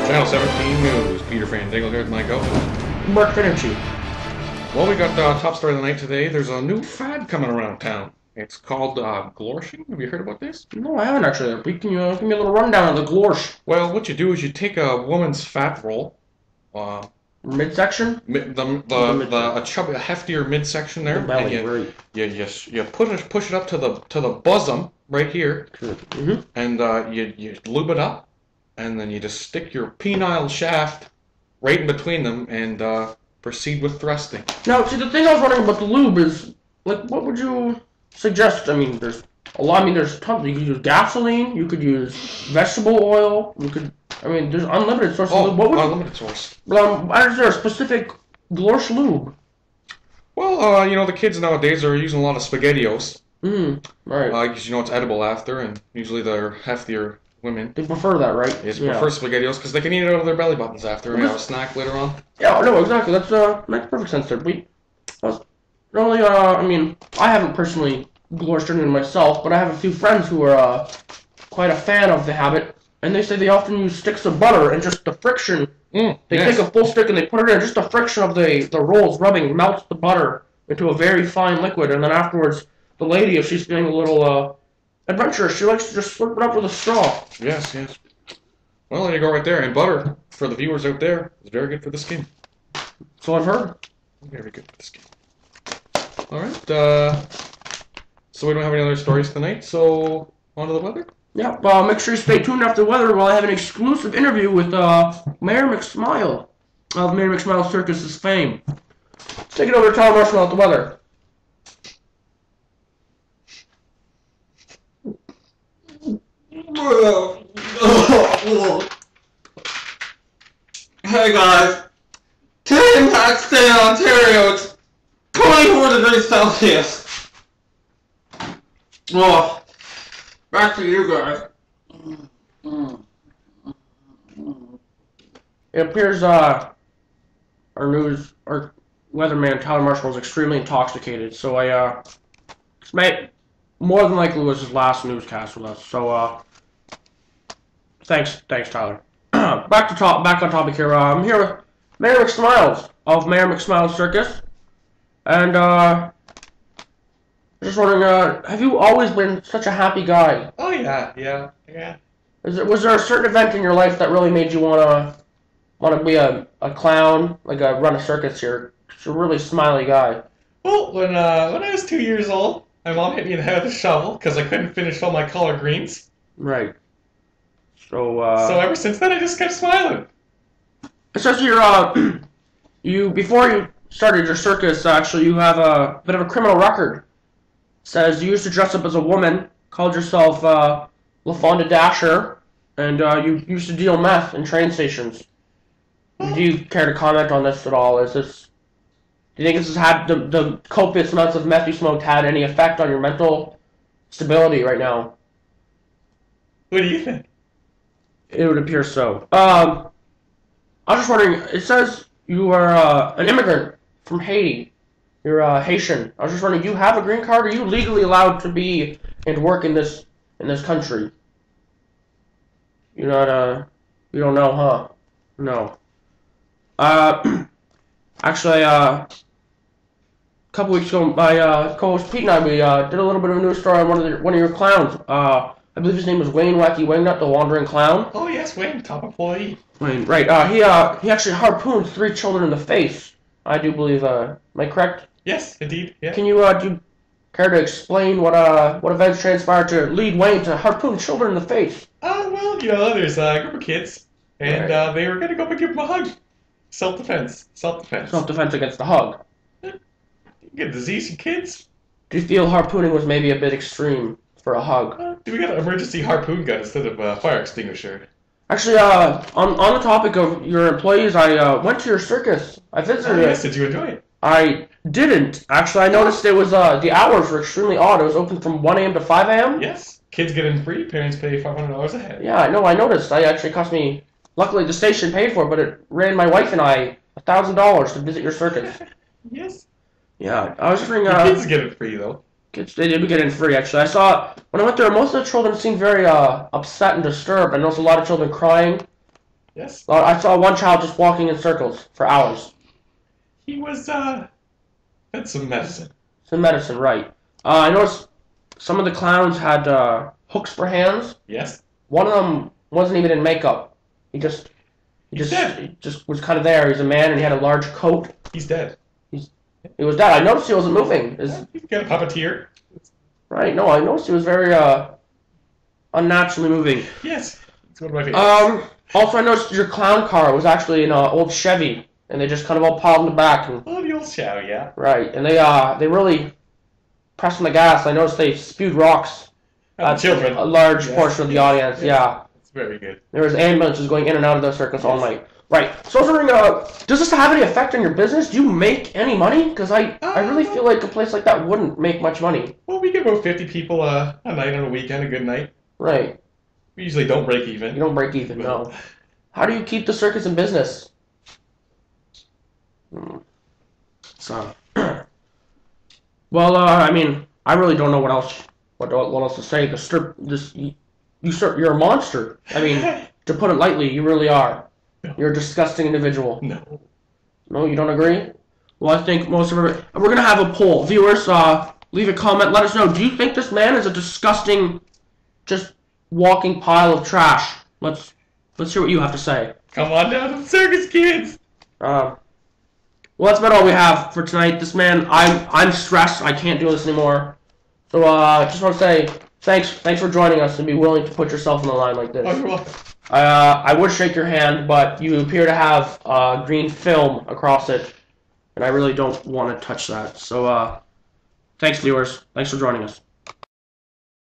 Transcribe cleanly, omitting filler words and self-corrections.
Channel 17 News. Peter Fandangle here with my co-host, Mark Finucci. Well, we got the top story of the night today. There's a new fad coming around town. It's called glorshing. Have you heard about this? No, I haven't actually. Can you give me a little rundown of the glorsh? Well, what you do is you take a woman's fat roll, Midsection? a chubby, a heftier midsection there, The belly, and right. you push it up to the bosom right here, and you lube it up, and then you just stick your penile shaft right in between them and proceed with thrusting. Now, see, the thing I was wondering about the lube is, like, what would you suggest? I mean, there's a lot. I mean, there's tons. You could use gasoline. You could use vegetable oil. You could. I mean, there's unlimited sources. Oh, of lube. What would unlimited source. is there a specific glorsh lube? Well, the kids nowadays are using a lot of SpaghettiOs. Right. Because it's edible after, and usually they're heftier women. They prefer that, right? They prefer SpaghettiOs because they can eat it out of their belly buttons after and have a snack later on. Yeah, no, exactly. That makes perfect sense there. I mean, I haven't personally glorshed in myself, but I have a few friends who are quite a fan of the habit, and they say they often use sticks of butter and just the friction. They take a full stick and they put it in, just the friction of the rolls rubbing melts the butter into a very fine liquid, and then afterwards, the lady, if she's feeling a little adventurous, she likes to just slurp it up with a straw. Yes. Well, there you go right there. And butter, for the viewers out there, is very good for the skin. So I've heard. Very good for the skin. All right. So we don't have any other stories tonight, so on to the weather? Yeah, make sure you stay tuned after the weather while I have an exclusive interview with Mayor McSmile of Mayor McSmile Circus's fame. Let's take it over to Tyler Marshall about the weather. Hey guys, today in Pakistan, Ontario, it's 24 degrees Celsius. Oh, back to you guys. It appears our weatherman Tyler Marshall was extremely intoxicated, so more than likely was his last newscast with us. So thanks Tyler. back on topic here. I'm here with Mayor McSmiles of Mayor McSmiles Circus, and just wondering, have you always been such a happy guy? Oh, yeah. Was there a certain event in your life that really made you wanna be a clown, like run a circus here? You're a really smiley guy. Well, when I was 2 years old, my mom hit me in the head with a shovel because I couldn't finish all my collard greens. Right. So ever since then, I just kept smiling. It says here, before you started your circus, actually, you have a bit of a criminal record. It says you used to dress up as a woman, called yourself LaFonda Dasher, and you used to deal meth in train stations. Do you care to comment on this at all? Do you think this has had the copious amounts of meth you smoked had any effect on your mental stability right now? What do you think? It would appear so. I was just wondering, it says you are an immigrant from Haiti. You're Haitian. I was just wondering, do you have a green card? Are you legally allowed to be and work in this country? You don't know, huh? No. Actually, a couple weeks ago, my co-host Pete and I, we did a little bit of a news story on one of your clowns. I believe his name was Wayne Wacky Wingnut, the Wandering Clown. Oh yes, Wayne, top employee. Wayne, right. He actually harpooned 3 children in the face. I do believe. Am I correct? Yes, indeed. Yeah. Can you do you care to explain what events transpired to lead Wayne to harpoon children in the face? Well, there's a group of kids, and they were gonna go and give him a hug. Self-defense. Self-defense against the hug. You get disease in kids. Do you feel harpooning was maybe a bit extreme for a hug? We got an emergency harpoon gun instead of a fire extinguisher. Actually, on the topic of your employees, I went to your circus. I visited it. Yes, did you enjoy it? I didn't. Actually, I noticed it was the hours were extremely odd. It was open from 1 a.m. to 5 a.m. Yes. Kids get in free. Parents pay $500 a head. Yeah, no, I noticed. I actually cost me. Luckily, the station paid for it, but it ran my wife and I $1,000 to visit your circus. Yes. Yeah, I was wondering. Kids get it free though. Kids, they did get in free. Actually, I saw when I went there, most of the children seemed very upset and disturbed. I noticed a lot of children crying. Yes. I saw one child just walking in circles for hours. He was had some medicine. Some medicine, right? I noticed some of the clowns had hooks for hands. Yes. One of them wasn't even in makeup. He just was kind of there. He's a man and he had a large coat. He's dead. He was dead. I noticed he wasn't moving. He's got a puppeteer. Right? No, I noticed he was very unnaturally moving. Yes. It's one of my favorites. Also, I noticed your clown car was actually an old Chevy, and they just kind of all piled in the back. And, Oh, the old show, yeah. right, and they really pressed on the gas. I noticed they spewed rocks And the children. a large Yes. portion of the audience. Yes. Yeah, It's very good. there was ambulances going in and out of the circus all night. Right. So I was wondering, does this have any effect on your business? Do you make any money? Because I really feel like a place like that wouldn't make much money. Well, we get about 50 people a night on a weekend, a good night. Right. We usually don't break even. You don't break even, no. How do you keep the circus in business? So, well, I mean, I really don't know what else to say. You're a monster. I mean, to put it lightly, you really are. You're a disgusting individual. No. No, you don't agree? Well, I think most of we're gonna have a poll. Viewers, leave a comment. Let us know. Do you think this man is a disgusting, just walking pile of trash? Let's hear what you have to say. Come on down to the circus, kids. Well, that's about all we have for tonight. This man, I'm stressed. I can't do this anymore. So, just want to say thanks for joining us and be willing to put yourself on the line like this. Oh, you're welcome. I would shake your hand, but you appear to have green film across it, and I really don't want to touch that. So, thanks, viewers. Thanks for joining us.